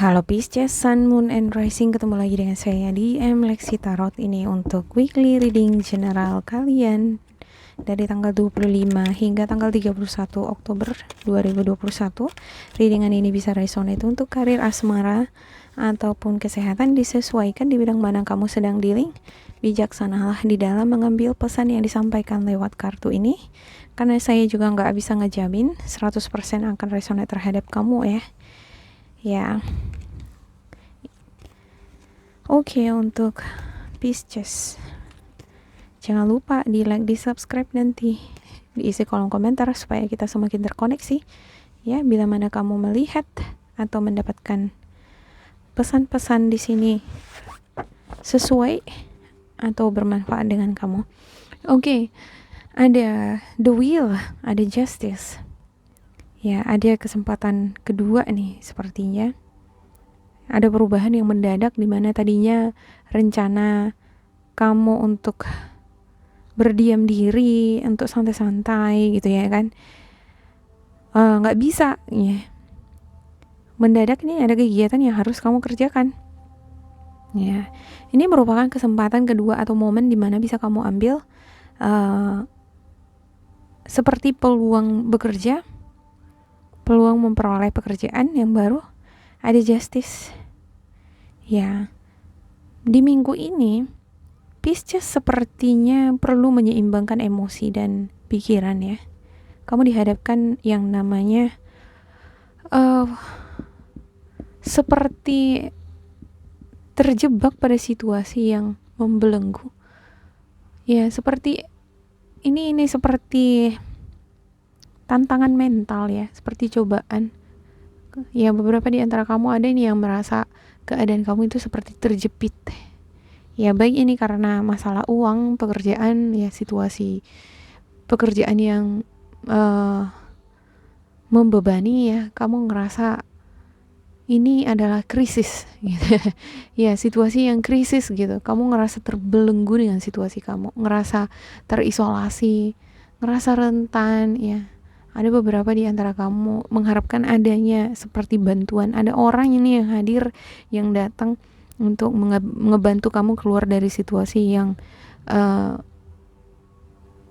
Halo Pisces, Sun, Moon, and Rising. Ketemu lagi dengan saya di Lexi Tarot. Ini untuk weekly reading general kalian dari tanggal 25 hingga tanggal 31 Oktober 2021. Readingan ini bisa resonate untuk karir asmara ataupun kesehatan, disesuaikan di bidang mana kamu sedang dealing. Bijaksanalah di dalam mengambil pesan yang disampaikan lewat kartu ini, karena saya juga nggak bisa ngejamin 100% akan resonate terhadap kamu ya. Oke, untuk Pisces, jangan lupa di like, di subscribe, nanti diisi kolom komentar supaya kita semakin terkoneksi ya. Bila mana kamu melihat atau mendapatkan pesan-pesan di sini sesuai atau bermanfaat dengan kamu. Oke, ada the wheel, ada justice ya. Ada kesempatan kedua nih sepertinya. Ada perubahan yang mendadak, di mana tadinya rencana kamu untuk berdiam diri, untuk santai-santai gitu ya kan, nggak bisa ya. Mendadak nih ada kegiatan yang harus kamu kerjakan ya. Ini merupakan kesempatan kedua atau momen di mana bisa kamu ambil seperti peluang bekerja, peluang memperoleh pekerjaan yang baru. Ada justice ya. Di minggu ini Pisces sepertinya perlu menyeimbangkan emosi dan pikiran ya. Kamu dihadapkan yang namanya seperti terjebak pada situasi yang membelenggu ya. Seperti ini seperti tantangan mental ya, seperti cobaan ya. Beberapa di antara kamu ada ini yang merasa keadaan kamu itu seperti terjepit ya, baik ini karena masalah uang, pekerjaan ya, situasi pekerjaan yang membebani ya. Kamu ngerasa ini adalah krisis gitu ya, situasi yang krisis gitu. Kamu ngerasa terbelenggu dengan situasi kamu, ngerasa terisolasi, ngerasa rentan ya. Ada beberapa di antara kamu mengharapkan adanya seperti bantuan. Ada orang ini yang hadir, yang datang untuk ngebantu kamu keluar dari situasi yang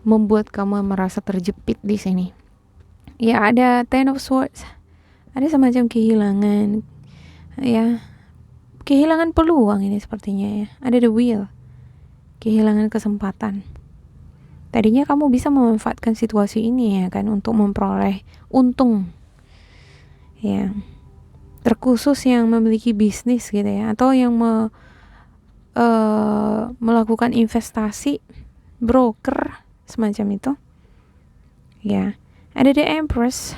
membuat kamu merasa terjepit di sini. Ya, ada Ten of Swords. Ada semacam kehilangan ya. Kehilangan peluang ini sepertinya ya. Ada the wheel. Kehilangan kesempatan. Tadinya kamu bisa memanfaatkan situasi ini ya kan, untuk memperoleh untung ya. Terkhusus yang memiliki bisnis gitu ya, atau yang melakukan investasi, broker semacam itu ya. Ada the Empress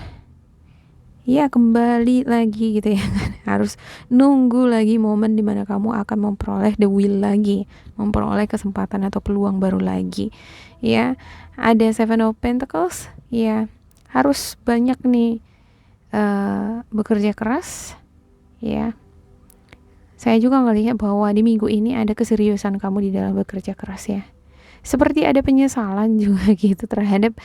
ya, kembali lagi gitu ya kan. Harus nunggu lagi momen dimana kamu akan memperoleh the wheel lagi, memperoleh kesempatan atau peluang baru lagi ya. Ada Seven of Pentacles ya. Harus banyak nih bekerja keras ya. Saya juga ngelihat bahwa di minggu ini ada keseriusan kamu di dalam bekerja keras ya. Seperti ada penyesalan juga gitu terhadap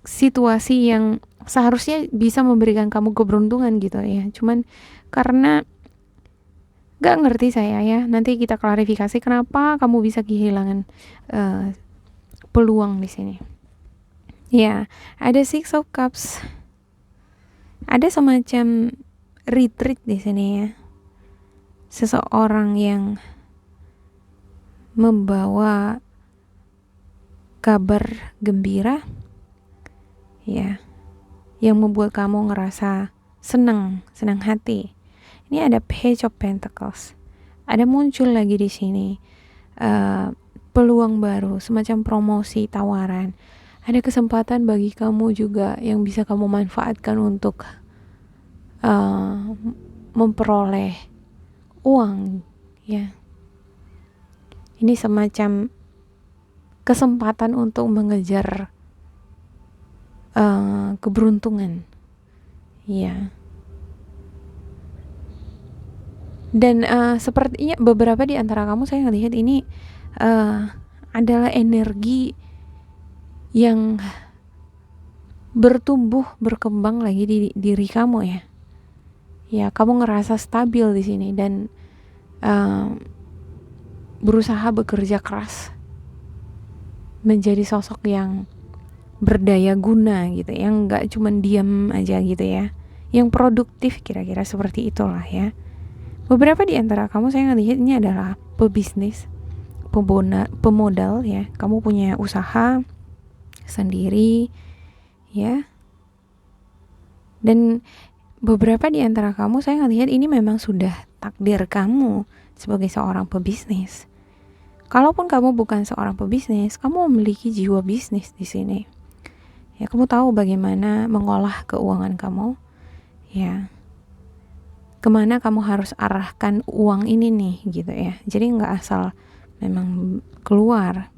situasi yang seharusnya bisa memberikan kamu keberuntungan gitu ya. Cuman karena gak ngerti saya ya, nanti kita klarifikasi kenapa kamu bisa kehilangan peluang di sini. Ya, ada Six of Cups. Ada semacam retreat di sini ya. Seseorang yang membawa kabar gembira ya, yang membuat kamu ngerasa senang hati. Ini ada Page of Pentacles. Ada muncul lagi di sini peluang baru, semacam promosi, tawaran. Ada kesempatan bagi kamu juga yang bisa kamu manfaatkan untuk memperoleh uang ya. Ini semacam kesempatan untuk mengejar keberuntungan ya. Dan sepertinya beberapa di antara kamu, saya ngelihat ini adalah energi yang bertumbuh, berkembang lagi di diri kamu ya. Ya, kamu ngerasa stabil di sini dan berusaha bekerja keras menjadi sosok yang berdaya guna gitu, yang nggak cuma diam aja gitu ya, yang produktif, kira-kira seperti itulah ya. Beberapa di antara kamu saya ngelihat ini adalah pebisnis, pemodal ya, kamu punya usaha sendiri ya, dan beberapa di antara kamu saya ngelihat ini memang sudah takdir kamu sebagai seorang pebisnis. Kalaupun kamu bukan seorang pebisnis, kamu memiliki jiwa bisnis di sini. Ya, kamu tahu bagaimana mengolah keuangan kamu. Ya, kemana kamu harus arahkan uang ini nih, gitu ya. Jadi nggak asal memang keluar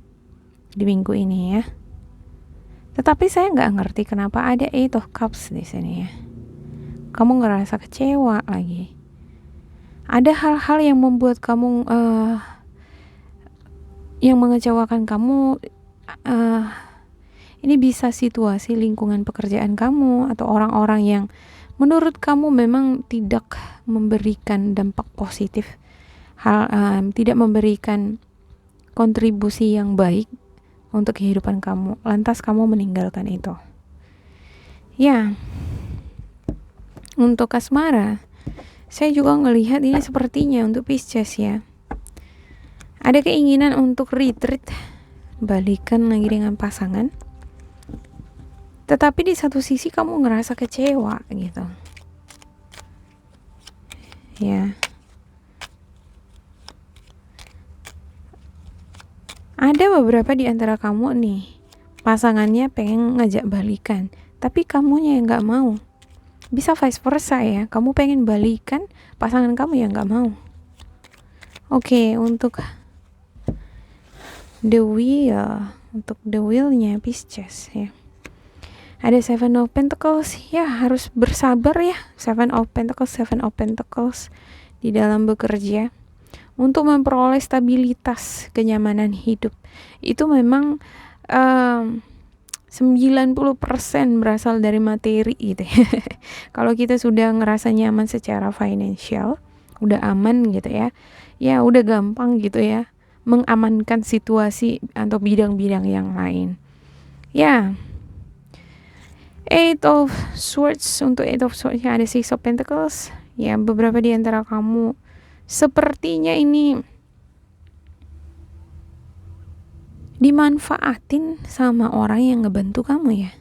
di minggu ini ya. Tetapi saya nggak ngerti kenapa ada Eight of Cups di sini ya. Kamu ngerasa kecewa lagi. Ada hal-hal yang membuat kamu yang mengecewakan kamu. Ini bisa situasi lingkungan pekerjaan kamu atau orang-orang yang menurut kamu memang tidak memberikan dampak positif, tidak memberikan kontribusi yang baik untuk kehidupan kamu. Lantas kamu meninggalkan itu. Ya, untuk asmara, saya juga ngelihat ini sepertinya untuk Pisces ya. Ada keinginan untuk retreat, balikan lagi dengan pasangan. Tetapi di satu sisi kamu ngerasa kecewa gitu. Ya. Ada beberapa di antara kamu nih, pasangannya pengen ngajak balikan, tapi kamunya yang gak mau. Bisa vice versa ya, kamu pengen balikan, pasangan kamu yang gak mau. Oke, untuk The Wheel, untuk The Wheel-nya Pisces ya. Ada Seven of Pentacles, ya harus bersabar ya. Seven of Pentacles di dalam bekerja untuk memperoleh stabilitas, kenyamanan hidup. Itu memang 90% berasal dari materi gitu ya. Kalau kita sudah ngerasa nyaman secara financial, udah aman gitu ya. Ya udah gampang gitu ya mengamankan situasi atau bidang-bidang yang lain. Ya. Eight of Swords, untuk Eight of Swords ada Six of Pentacles. Ya, beberapa di antara kamu sepertinya ini dimanfaatin sama orang yang ngebantu kamu ya.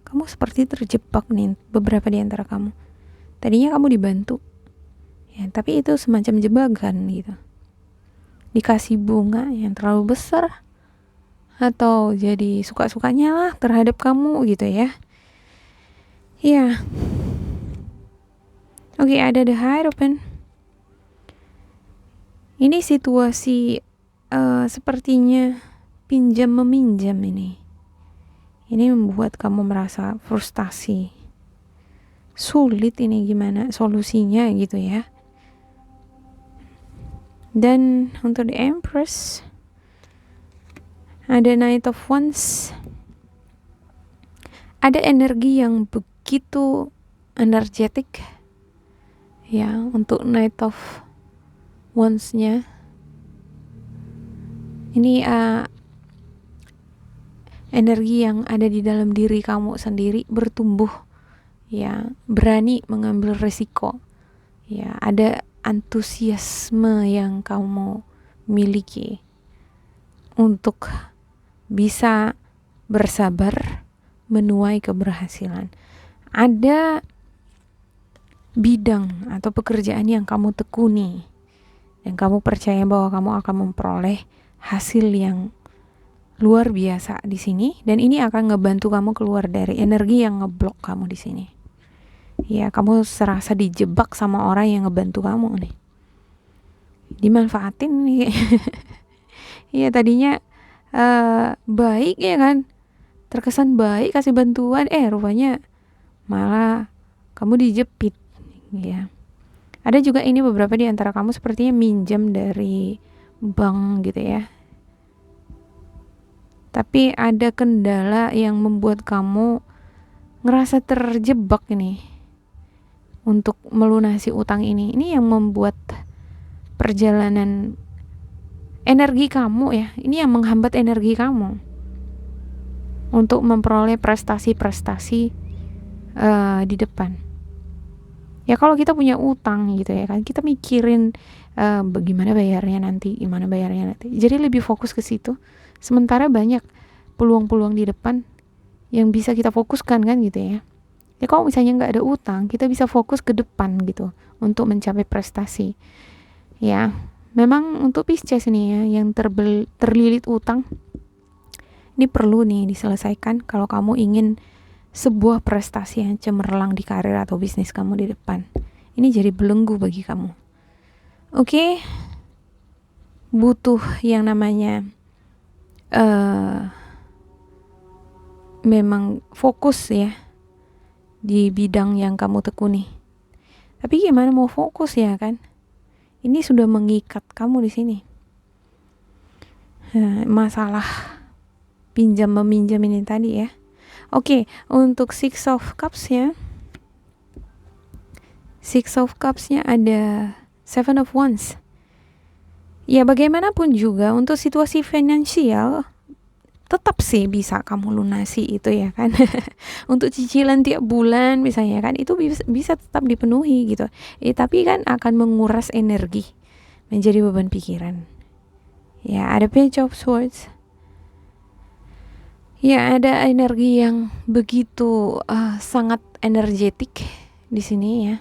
Kamu seperti terjebak nih, beberapa di antara kamu. Tadinya kamu dibantu. Ya, tapi itu semacam jebakan gitu. Dikasih bunga yang terlalu besar atau jadi suka-sukanya lah terhadap kamu gitu ya. Ya. Oke, ada The Hierophant. Ini situasi sepertinya pinjam meminjam ini. Ini membuat kamu merasa frustasi. Sulit ini gimana solusinya gitu ya. Dan untuk the Empress ada Knight of Wands. Ada energi yang begitu energetik ya untuk Knight of Wands-nya. Ini energi yang ada di dalam diri kamu sendiri bertumbuh ya, berani mengambil resiko ya, ada antusiasme yang kamu miliki untuk bisa bersabar menuai keberhasilan. Ada bidang atau pekerjaan yang kamu tekuni dan kamu percaya bahwa kamu akan memperoleh hasil yang luar biasa di sini, dan ini akan ngebantu kamu keluar dari energi yang ngeblok kamu di sini. Ya, kamu serasa dijebak sama orang yang ngebantu kamu nih. Dimanfaatin nih. Iya, tadinya baik ya kan, terkesan baik kasih bantuan, rupanya malah kamu dijepit ya. Ada juga ini beberapa di antara kamu sepertinya minjam dari bank gitu ya, tapi ada kendala yang membuat kamu ngerasa terjebak nih untuk melunasi utang ini. Ini yang membuat perjalanan energi kamu ya, ini yang menghambat energi kamu untuk memperoleh prestasi-prestasi di depan. Ya kalau kita punya utang gitu ya kan, kita mikirin bagaimana bayarnya nanti, gimana bayarnya nanti. Jadi lebih fokus ke situ. Sementara banyak peluang-peluang di depan yang bisa kita fokuskan kan gitu ya. Ya kalau misalnya nggak ada utang, kita bisa fokus ke depan gitu untuk mencapai prestasi. Ya, memang untuk Pisces nih ya yang terlilit utang, ini perlu nih diselesaikan kalau kamu ingin sebuah prestasi yang cemerlang di karir atau bisnis kamu di depan. Ini jadi belenggu bagi kamu. Oke, butuh yang namanya memang fokus ya di bidang yang kamu tekuni. Tapi gimana mau fokus ya kan? Ini sudah mengikat kamu di sini. Masalah pinjam meminjam ini tadi ya. Oke, untuk Six of Cups-nya. Six of Cups-nya ada Seven of Wands. Ya bagaimanapun juga untuk situasi finansial tetap sih bisa kamu lunasi itu ya kan. Untuk cicilan tiap bulan misalnya kan itu bisa tetap dipenuhi gitu. Tapi kan akan menguras energi, menjadi beban pikiran. Ya ada Page of Swords. Ya ada energi yang begitu sangat energetik di sini ya.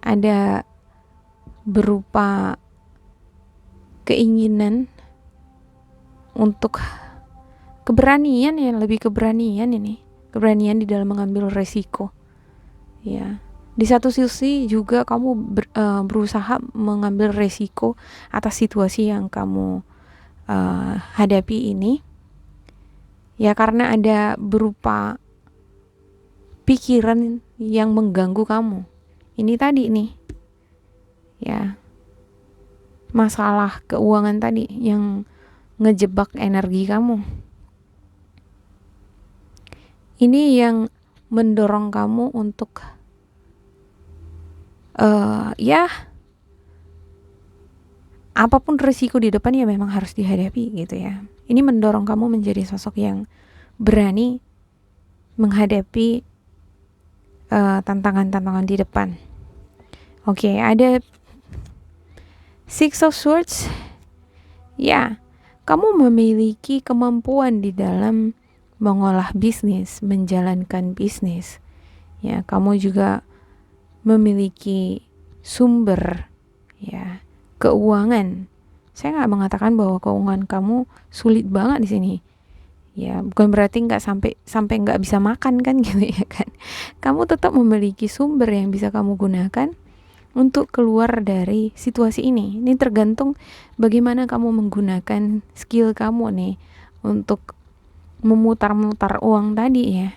Ada berupa keinginan untuk keberanian ya, lebih keberanian ini. Keberanian di dalam mengambil resiko. Ya. Di satu sisi juga kamu berusaha mengambil resiko atas situasi yang kamu hadapi ini ya, karena ada berupa pikiran yang mengganggu kamu. Ini tadi nih ya, masalah keuangan tadi yang ngejebak energi kamu. Ini yang mendorong kamu untuk ya apapun risiko di depan ya memang harus dihadapi gitu ya. Ini mendorong kamu menjadi sosok yang berani menghadapi tantangan-tantangan di depan. Oke, ada Six of Swords. Ya, kamu memiliki kemampuan di dalam mengolah bisnis, menjalankan bisnis. Ya, kamu juga memiliki sumber ya keuangan. Saya nggak mengatakan bahwa keuangan kamu sulit banget di sini. Ya, bukan berarti nggak sampai nggak bisa makan kan gitu ya kan. Kamu tetap memiliki sumber yang bisa kamu gunakan untuk keluar dari situasi ini. Ini tergantung bagaimana kamu menggunakan skill kamu nih untuk memutar-mutar uang tadi ya.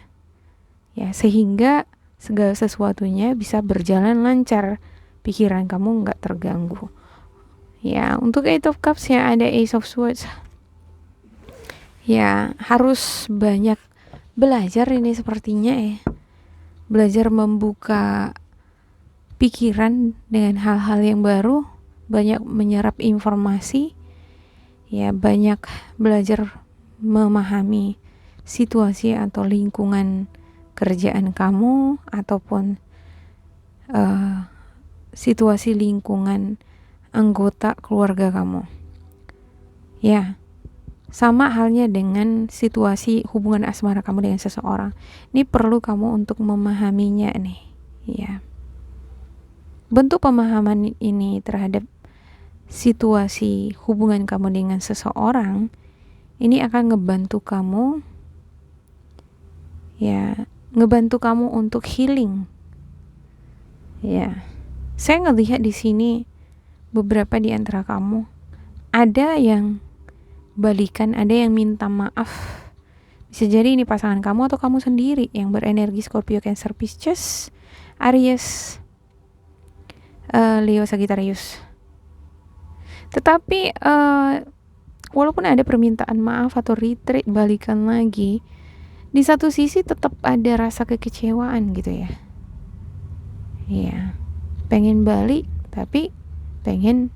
Ya, sehingga segala sesuatunya bisa berjalan lancar. Pikiran kamu nggak terganggu. Ya, untuk Eight of Cups ya ada Ace of Swords. Ya, harus banyak belajar ini sepertinya ya. Belajar membuka pikiran dengan hal-hal yang baru, banyak menyerap informasi. Ya, banyak belajar memahami situasi atau lingkungan kerjaan kamu ataupun situasi lingkungan anggota keluarga kamu. Ya, sama halnya dengan situasi hubungan asmara kamu dengan seseorang. Ini perlu kamu untuk memahaminya nih. Ya. Bentuk pemahaman ini terhadap situasi hubungan kamu dengan seseorang ini akan ngebantu kamu ya, ngebantu kamu untuk healing. Ya. Saya ngelihat di sini beberapa di antara kamu ada yang balikan, ada yang minta maaf. Bisa jadi ini pasangan kamu atau kamu sendiri yang berenergi Scorpio, Cancer, Pisces, Aries, Leo, Sagittarius. Tetapi walaupun ada permintaan maaf atau retreat, balikan lagi, di satu sisi tetap ada rasa kekecewaan gitu ya. Iya, pengen balik tapi pengen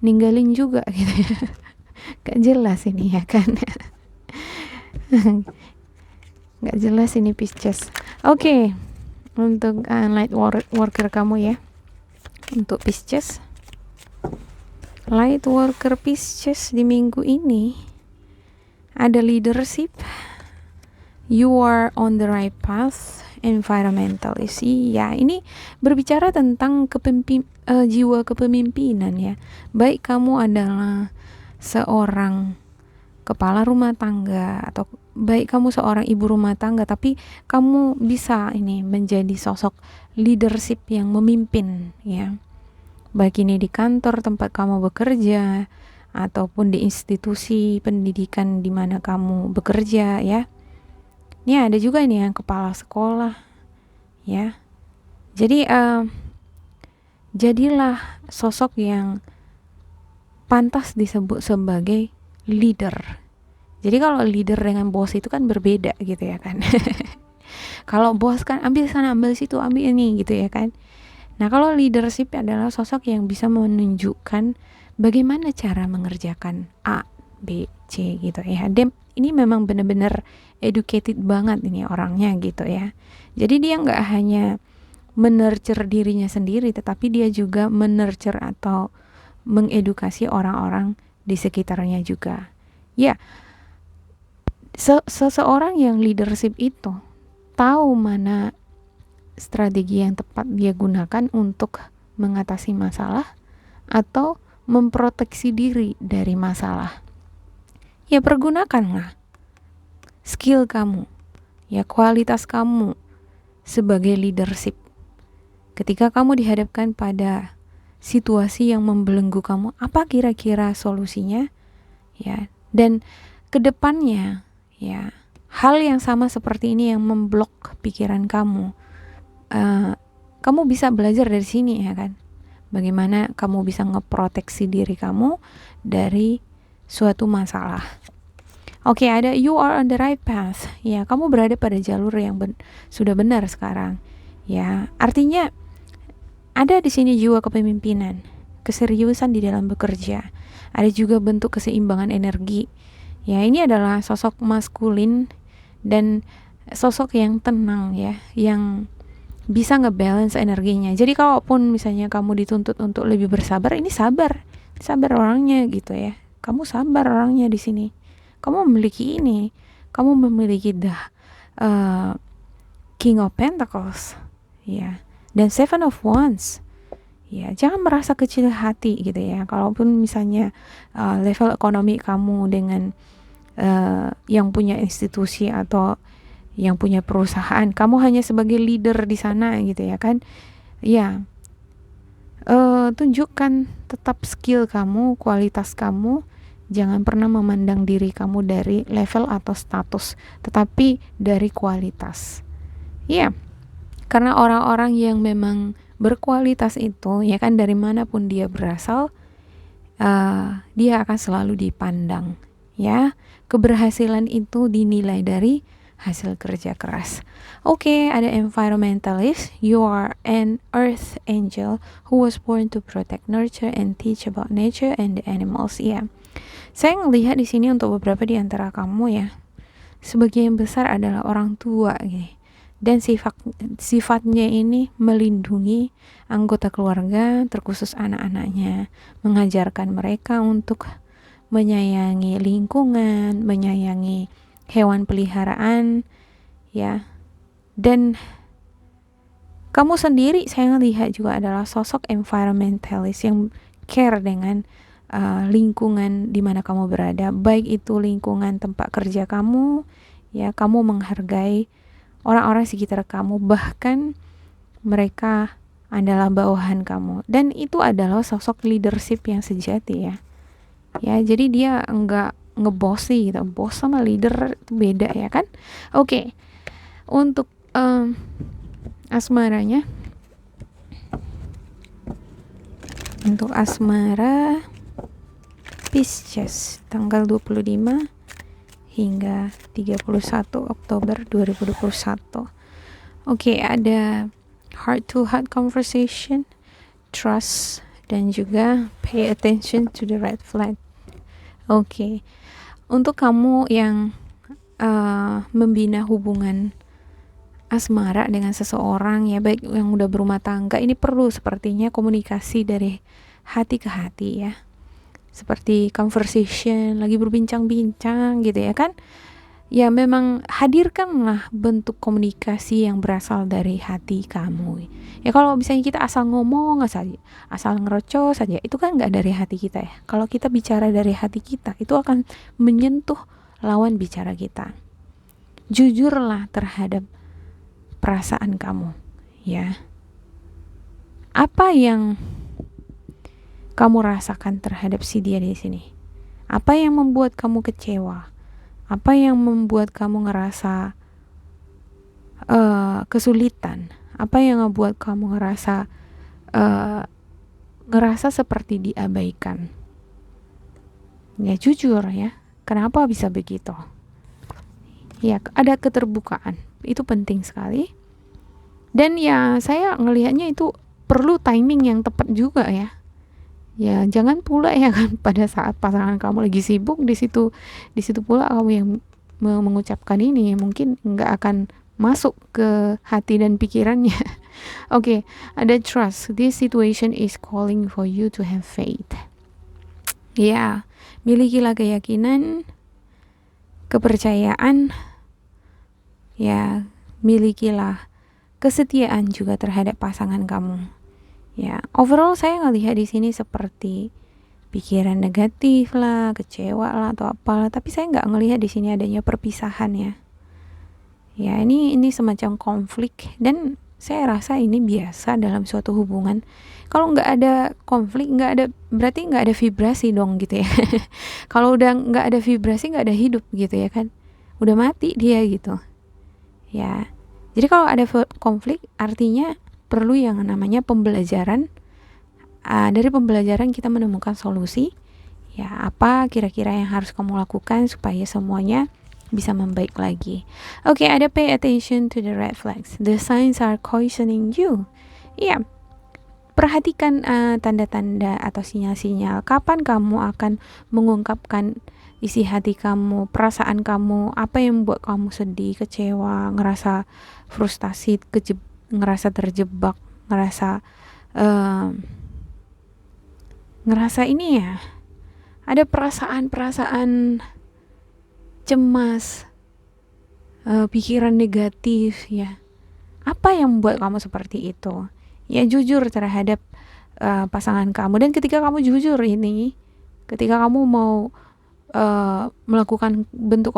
ninggalin juga gitu ya. Gak jelas ini ya kan. Gak jelas ini Pisces. Oke, untuk light worker kamu ya, untuk Pisces, light worker Pisces di minggu ini ada leadership, you are on the right path, environmentalist. Iya, ini berbicara tentang jiwa kepemimpinan ya. Baik kamu adalah seorang kepala rumah tangga atau baik kamu seorang ibu rumah tangga, tapi kamu bisa ini menjadi sosok leadership yang memimpin ya. Baik ini di kantor tempat kamu bekerja ataupun di institusi pendidikan di mana kamu bekerja ya. Ini ada juga nih yang kepala sekolah ya. Jadi jadilah sosok yang pantas disebut sebagai leader. Jadi kalau leader dengan bos itu kan berbeda gitu ya kan. Kalau bos kan ambil sana, ambil situ, ambil ini gitu ya kan. Nah, kalau leadership adalah sosok yang bisa menunjukkan bagaimana cara mengerjakan A, B, C gitu ya. Dan ini memang benar-benar educated banget ini orangnya gitu ya. Jadi dia nggak hanya menurture dirinya sendiri, tetapi dia juga menurture atau mengedukasi orang-orang di sekitarnya juga. Ya, seseorang yang leadership itu tahu mana strategi yang tepat dia gunakan untuk mengatasi masalah atau memproteksi diri dari masalah. Ya, pergunakanlah skill kamu, ya kualitas kamu sebagai leadership. Ketika kamu dihadapkan pada situasi yang membelenggu kamu, apa kira-kira solusinya? Ya, dan kedepannya ya, hal yang sama seperti ini yang memblok pikiran kamu, kamu bisa belajar dari sini ya kan. Bagaimana kamu bisa ngeproteksi diri kamu dari suatu masalah. Oke, ada you are on the right path. Ya, kamu berada pada jalur yang sudah benar sekarang. Ya, artinya ada di sini jiwa kepemimpinan, keseriusan di dalam bekerja. Ada juga bentuk keseimbangan energi. Ya, ini adalah sosok maskulin dan sosok yang tenang ya, yang bisa ngebalance energinya. Jadi kalaupun misalnya kamu dituntut untuk lebih bersabar, ini sabar orangnya gitu ya. Kamu sabar orangnya di sini. Kamu memiliki ini, kamu memiliki King of Pentacles, ya, dan Seven of Wands. Ya, jangan merasa kecil hati gitu ya. Kalaupun misalnya level ekonomi kamu dengan yang punya institusi atau yang punya perusahaan, kamu hanya sebagai leader di sana gitu ya kan. Ya, tunjukkan tetap skill kamu, kualitas kamu. Jangan pernah memandang diri kamu dari level atau status, tetapi dari kualitas. Ya, karena orang-orang yang memang berkualitas itu ya kan, dari manapun dia berasal, dia akan selalu dipandang ya. Keberhasilan itu dinilai dari hasil kerja keras. Oke, ada environmentalist. You are an earth angel who was born to protect, nurture, and teach about nature and the animals. Ya, saya ngelihat di sini untuk beberapa di antara kamu ya, sebagian besar adalah orang tua gitu. Dan sifatnya ini melindungi anggota keluarga, terkhusus anak-anaknya, mengajarkan mereka untuk menyayangi lingkungan, menyayangi hewan peliharaan ya. Dan kamu sendiri saya lihat juga adalah sosok environmentalist yang care dengan lingkungan di mana kamu berada, baik itu lingkungan tempat kerja kamu ya. Kamu menghargai orang-orang sekitar kamu, bahkan mereka adalah bawahan kamu, dan itu adalah sosok leadership yang sejati ya. Ya, jadi dia enggak ngebosi gitu. Bos sama leader itu beda ya kan. Oke. Untuk asmaranya, untuk asmara Pisces tanggal 25 hingga 31 Oktober 2021. Oke, ada heart to heart conversation, trust, dan juga pay attention to the red flag. Oke, untuk kamu yang membina hubungan asmara dengan seseorang, ya baik yang udah berumah tangga, ini perlu sepertinya komunikasi dari hati ke hati ya, seperti conversation, lagi berbincang-bincang gitu ya kan. Ya memang hadirkanlah bentuk komunikasi yang berasal dari hati kamu. Ya kalau misalnya kita asal ngomong saja, asal ngerocos saja, itu kan nggak dari hati kita ya. Kalau kita bicara dari hati kita, itu akan menyentuh lawan bicara kita. Jujurlah terhadap perasaan kamu, ya. Apa yang kamu rasakan terhadap si dia di sini? Apa yang membuat kamu kecewa? Apa yang membuat kamu ngerasa kesulitan? Apa yang membuat kamu ngerasa seperti diabaikan? Ya jujur ya, kenapa bisa begitu? Ya ada keterbukaan, itu penting sekali. Dan ya saya ngelihatnya itu perlu timing yang tepat juga ya. Ya jangan pula ya kan pada saat pasangan kamu lagi sibuk, di situ pula kamu yang mengucapkan ini, mungkin nggak akan masuk ke hati dan pikirannya. Oke, ada trust. This situation is calling for you to have faith. Ya, milikilah keyakinan, kepercayaan, ya milikilah kesetiaan juga terhadap pasangan kamu. Ya, overall saya ngelihat di sini seperti pikiran negatif lah, kecewa lah atau apalah, tapi saya nggak ngelihat di sini adanya perpisahan ya. Ya, ini semacam konflik, dan saya rasa ini biasa dalam suatu hubungan. Kalau nggak ada konflik, berarti nggak ada vibrasi dong gitu ya. Kalau udah nggak ada vibrasi, nggak ada hidup gitu ya kan, udah mati dia gitu. Ya, jadi kalau ada konflik artinya perlu yang namanya pembelajaran. Dari pembelajaran kita menemukan solusi. Ya, apa kira-kira yang harus kamu lakukan supaya semuanya bisa membaik lagi. Oke, ada pay attention to the red flags. The signs are cautioning you. Ya, perhatikan tanda-tanda atau sinyal-sinyal kapan kamu akan mengungkapkan isi hati kamu, perasaan kamu, apa yang membuat kamu sedih, kecewa, ngerasa frustasi, ngerasa terjebak, ngerasa ini ya, ada perasaan cemas, pikiran negatif ya. Apa yang membuat kamu seperti itu? Ya jujur terhadap pasangan kamu. Dan ketika kamu jujur ini, ketika kamu mau melakukan bentuk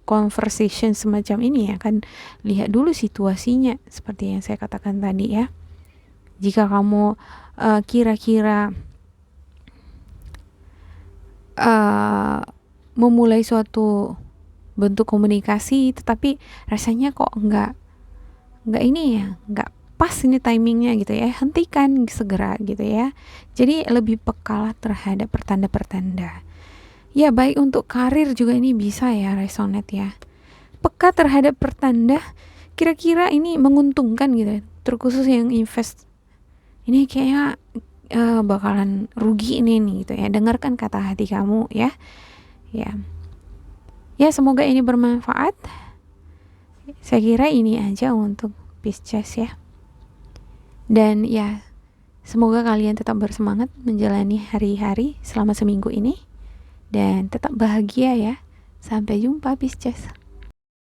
conversation semacam ini ya kan, lihat dulu situasinya seperti yang saya katakan tadi ya. Jika kamu kira-kira memulai suatu bentuk komunikasi tetapi rasanya kok nggak ini ya, nggak pas ini timingnya gitu ya, hentikan segera gitu ya. Jadi lebih pekalah terhadap pertanda-pertanda. Ya baik untuk karir juga ini bisa ya resonate ya. Peka terhadap pertanda, kira-kira ini menguntungkan gitu ya. Terkhusus yang invest, ini kayaknya bakalan rugi ini nih gitu ya. Dengarkan kata hati kamu ya. Ya semoga ini bermanfaat. Saya kira ini aja untuk Pisces ya. Dan ya semoga kalian tetap bersemangat menjalani hari-hari selama seminggu ini. Dan tetap bahagia ya. Sampai jumpa Pisces.